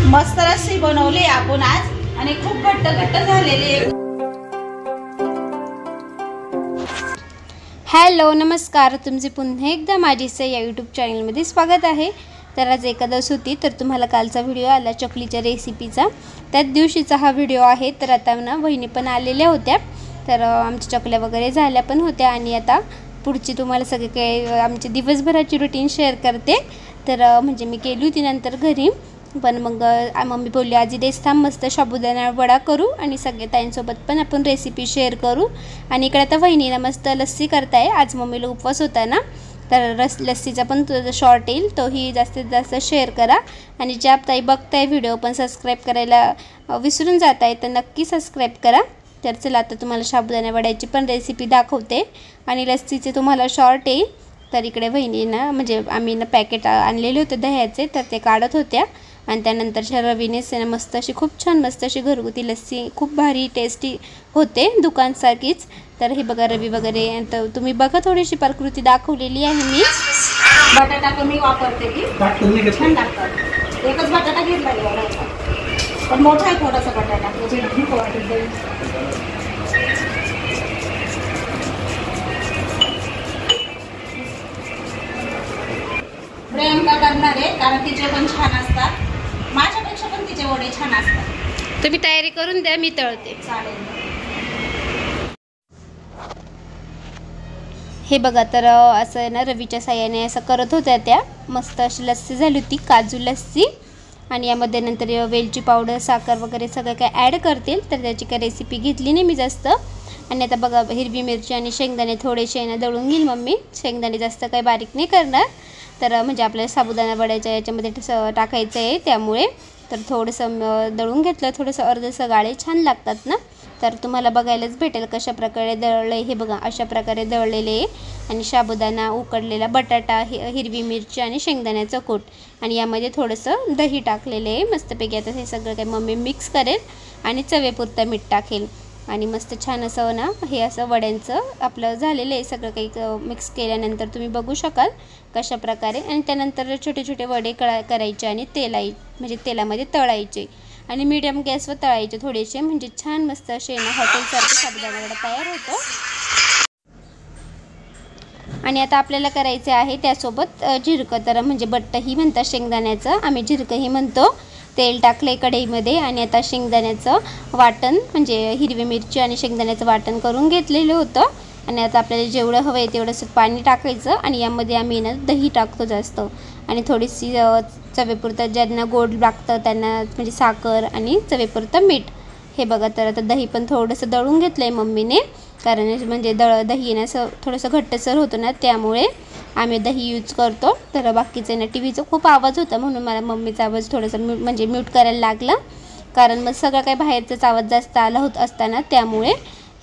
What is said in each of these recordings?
मस्त रस्सी बनवली आपण आज आणि खूप घट्ट घट्ट झालेली आहे। हॅलो नमस्कार, तुमचे पुन्हा एकदा माझीच या यूट्यूब चॅनलमध्ये स्वागत आहे। तर आज एकादश होती, तर तुम्हाला कालचा व्हिडिओ आला चकलीच्या रेसिपीचा, त्याच दिवशीचा हा व्हिडिओ आहे। तर आता ना वहिनी पण आलेल्या होत्या, तर आमच्या चकल्या वगैरे झाल्या पण होत्या आणि आता पुढची तुम्हाला सगळे काही आमची दिवसभराची रुटीन शेअर करते। तर म्हणजे मी केली होती नंतर घरी, पण मग मम्मी बोलली आजी देस थांब मस्त साबुदाणा वडा करू आणि सगळे ताईंसोबत पण आपण रेसिपी शेअर करू। आणि इकडे आता वहिनीला मस्त लस्सी करताय, आज मम्मीला उपवास होता ना, तर लस्सीचा पण शॉर्ट येईल, तोही जास्तीत जास्त शेअर करा। आणि ज्या ताई बघताय व्हिडिओ पण सबस्क्राईब करायला विसरून जात आहे तर नक्की सबस्क्राईब करा। तर चला आता तुम्हाला साबुदाणा वड्याची पण रेसिपी दाखवते आणि लस्सीचे तुम्हाला शॉर्ट येईल। तर इकडे वहिनीनं म्हणजे आम्ही ना पॅकेट आणलेले होते दह्याचे, तर ते काढत होत्या आणि त्यानंतरच्या रवीनेच ना मस्त अशी खूप छान मस्त अशी घरगुती लस्सी खूप भारी टेस्टी होते दुकानसारखीच। तर हे बघा रवी वगैरे, तर तुम्ही बघा थोडीशी प्रकृती दाखवलेली आहे मी। बटाटा कमी वापरते की छान लागतात। एकच बटाटा घेतला पण मोठा आहे थोडासा बटाटा, म्हणजे खूप वाटत प्रियंका करणार आहे कारण तिचे पण छान असतात, माझ्यापेक्षा पण तिचे वडे छान असतात। तुम्ही तयारी करून द्या, मी तळते। चालेल। हे बघा, तर असं ना रवीच्या साह्याने असं करत होत्या त्या, मस्त अशी लस्सी झाली होती काजू लस्सी। आणि यामध्ये नंतर वेलची पावडर साखर वगैरे सगळं काय ॲड करतील, तर त्याची काय रेसिपी घेतली नाही मी जास्त। आणि आता बघा हिरवी मिरची आणि शेंगदाणे थोडेसे ना दळून घेईल मम्मी, शेंगदाणे जास्त काही बारीक नाही करणार, तर म्हणजे आपल्याला साबुदाणा वड्याच्या याच्यामध्ये टाकायचं आहे त्यामुळे। तर थोडंसं दळून घेतलं, थोडंसं अर्धसं गाळे छान लागतात ना, तर तुम्हाला बघायलाच भेटेल कशा प्रकारे दळले। हे बघा अशा प्रकारे दळलेले आणि साबुदाणा उकडलेला बटाटा हिरवी मिरची आणि शेंगदाण्याचं कूट आणि यामध्ये थोडंसं दही टाकलेले आहे मस्तपैकी। आता हे सगळं काही मम्मी मिक्स करेल आणि चवेपुरतं मीठ टाकेल आणि मस्त छान असं ना हे असं वड्यांचं आपलं झालेलं आहे सगळं काही मिक्स केल्यानंतर तुम्ही बघू शकाल कशा प्रकारे। आणि त्यानंतर छोटे छोटे वडे करायचे आणि म्हणजे तेलामध्ये तळायचे आणि मीडियम गॅसवर तळायचे थोडेसे, म्हणजे छान मस्त असे ना हॉटेलसारखे साबुदाणा वडा तयार होतो। आणि आता आपल्याला करायचे आहे त्यासोबत झिरकं, तर म्हणजे बट्टही म्हणतात शेंगदाण्याचं, आम्ही झिरकंही म्हणतो। तेल टाकले कढईमध्ये आणि आता शेंगदाण्याचं वाटण म्हणजे हिरवी मिरची आणि शेंगदाण्याचं वाटण करून घेतलेलं होतं। आणि आता आपल्याला जेवढं हवं आहे तेवढंसं पाणी टाकायचं आणि यामध्ये आम्ही ना दही टाकतो जास्त आणि थोडीशी चवेपुरतं, ज्यांना गोड लागतं त्यांना म्हणजे साखर आणि चवेपुरतं मीठ। हे बघा, तर आता दही पण थोडंसं दळून घेतलं आहे मम्मीने, कारण म्हणजे दही ना असं थोडंसं घट्टसर होतं ना, त्यामुळे आम्ही दही यूज करतो। तर बाकीचं ना टी व्हीचा खूप आवाज होता म्हणून मला मम्मीचा आवाज थोडासा म्हणजे म्यूट करायला लागला, कारण मग सगळं काही बाहेरचाच आवाज जास्त आला होत असताना त्यामुळे।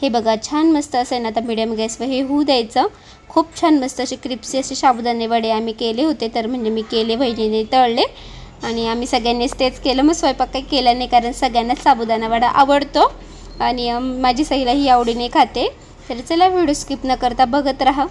हे बघा छान मस्त असं ना आता मीडियम गॅसवर हे होऊ द्यायचं। खूप छान मस्त असे क्रिप्सी असे साबुदाणे वडे आम्ही केले होते, तर म्हणजे मी केले, वहिनीने तळले आणि आम्ही सगळ्यांनीच तेच केलं। मग स्वयंपाक काही केला नाही कारण सगळ्यांनाच साबुदाणा वडा आवडतो आणि माझी सईलाही आवडीने खाते। तर चला व्हिडिओ स्किप न करता बघत राहा।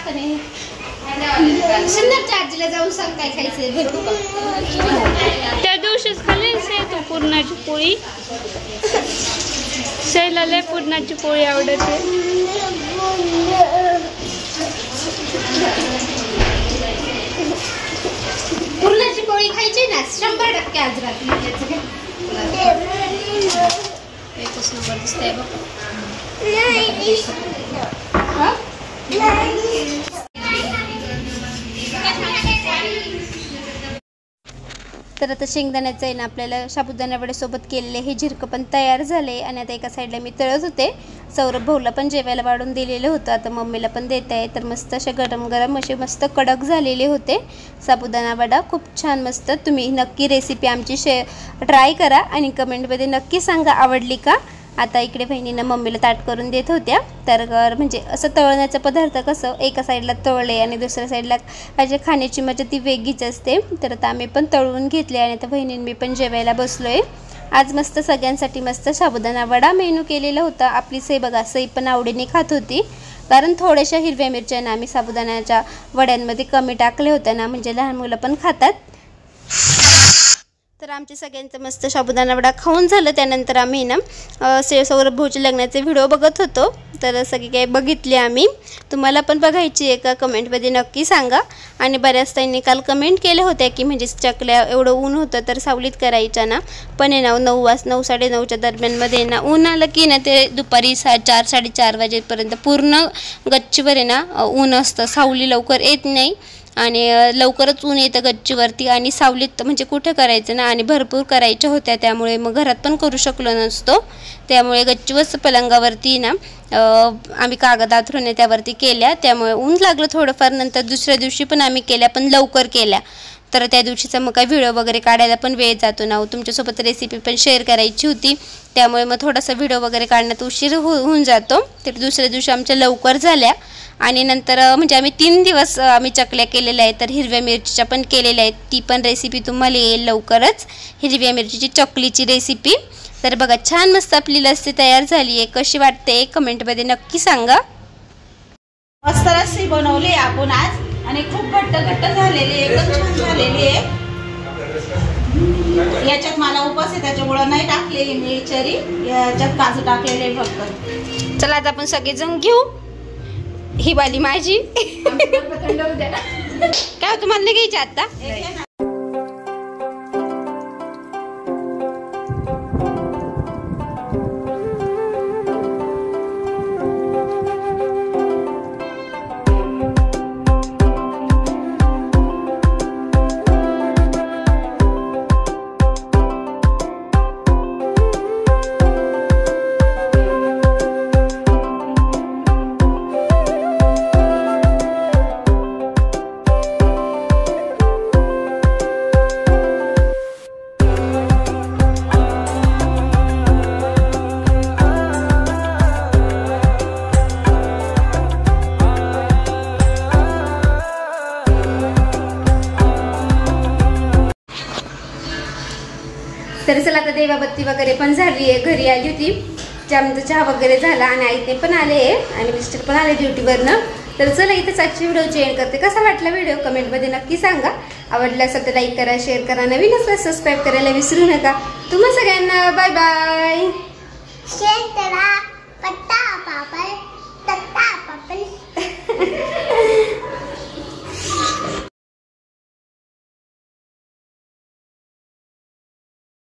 आणि सुंदरच्या आजीला जाऊन सांग काय खायचंय भरपूर त्या दिवशीच खाली तू पुरणाची पोळी. शैलाला पुरणाची पोळी आवडते. पुरणाची पोळी खायची ना 100% आज रात्री. एकच नंबर दिसतंय बघ. तर आता शेंगदाण्याचं आहे ना आपल्याला साबुदाणा वड्यासोबत केलेले हे झिरकं पण तयार झाले. आणि आता एका साईडला मी तळत होते. सौरभ भाऊला पण जेवायला वाढून दिलेलं होतं. आता मम्मीला पण देत आहे. तर मस्त असे गरम गरम असे मस्त कडक झालेले होते साबुदाणा वडा. खूप छान मस्त. तुम्ही नक्की रेसिपी आमची ट्राय करा आणि कमेंटमध्ये नक्की सांगा आवडली का. आता इकडे बहिणीनं मम्मीला ताट करून देत होत्या. तर म्हणजे असं तळण्याचा पदार्थ कसं एका साईडला तळले आणि दुसऱ्या साईडला अशा खाण्याची मजा ती वेगळीच असते. तर आता आम्ही पण तळून घेतले आणि आता बहिणीने मी पण जेवायला बसलो आहे. आज मस्त सगळ्यांसाठी मस्त साबुदाणा वडा मेनू केलेला होता. आपली सई बघा सई पण आवडीने खात होती. कारण थोड्याशा हिरव्या मिरच्यानं आम्ही साबुदाण्याच्या वड्यांमध्ये कमी टाकले होत्या ना, म्हणजे लहान मुलं पण खातात. तर आमचे सगळ्यांचं मस्त साबुदाणा वडा खाऊन झालं. त्यानंतर आम्ही ना सौरभ भाऊच्या लग्नाचे व्हिडिओ बघत होतो. तर सगळी काही बघितली आम्ही. तुम्हाला पण बघायची आहे का कमेंटमध्ये नक्की सांगा. आणि बऱ्याच ताईंनी काल कमेंट केल्या होत्या की म्हणजे चकल्या एवढं ऊन होतं तर सावलीत करायच्या ना. पण आहे ना 9 साडेनऊच्या दरम्यानमध्ये ना ऊन आलं की ना ते दुपारी 4 साडेचार वाजेपर्यंत पूर्ण गच्चीवर आहे ना ऊन असतं. सावली लवकर येत नाही आणि लवकरच ऊन येतं गच्चीवरती. आणि सावलीत म्हणजे कुठे करायचं ना. आणि भरपूर करायच्या होत्या त्यामुळे मग घरात पण करू शकलो नसतो. त्यामुळे गच्चीवरच पलंगावरती ना आम्ही कागद आथरून त्यावरती केल्या. त्यामुळे ऊन लागलं थोडंफार. नंतर दुसऱ्या दिवशी पण आम्ही केल्या पण लवकर केल्या. तर त्या दिवशीचा मग काय व्हिडिओ वगैरे काढायला पण वेळ जातो ना. तुमच्यासोबत रेसिपी पण शेअर करायची होती. त्यामुळे मग थोडासा व्हिडिओ वगैरे काढण्यात उशीर होऊन जातो. तर दुसऱ्या दिवशी आमच्या लवकर झाल्या. आणि नंतर म्हणजे आम्ही 3 दिवस आम्ही चकल्या केलेल्या आहेत. तर हिरव्या मिरचीच्या पण केलेल्या आहेत. ती पण रेसिपी तुम्हाला येईल लवकरच. हिरव्या मिरचीची चकलीची रेसिपी. तर बघा छान मस्त आपली लस्सी तयार झाली आहे. कशी वाटते कमेंटमध्ये नक्की सांगा. मस्त लस्सी बनवली आपण आज आणि खूप घट्ट झालेली आहे. एकदम छान झालेली आहे. याच्यात मला उपास आहे त्याच्यामुळे नाही टाकलेली मी चरी. याच्यात काजू टाकलेले फक्त. चला आता आपण सगळेजण घेऊ. ही बाली माझी. काय तुम्हाला नाही घ्यायची आता. तर चला आता देवाबत्ती वगैरे पण झाली आहे. घरी आली होती. चहा वगैरे झाला आणि आईने पण आले आणि मिस्टर पण आले ड्युटीवरनं. तर चला इथेच आजची व्हिडिओ एंड करते. कसा वाटला व्हिडिओ कमेंटमध्ये नक्की सांगा. आवडला असेल तर लाईक करा, शेअर करा, नवीन असल्यास सबस्क्राईब करायला विसरू नका. तुम्हा सगळ्यांना बाय बाय.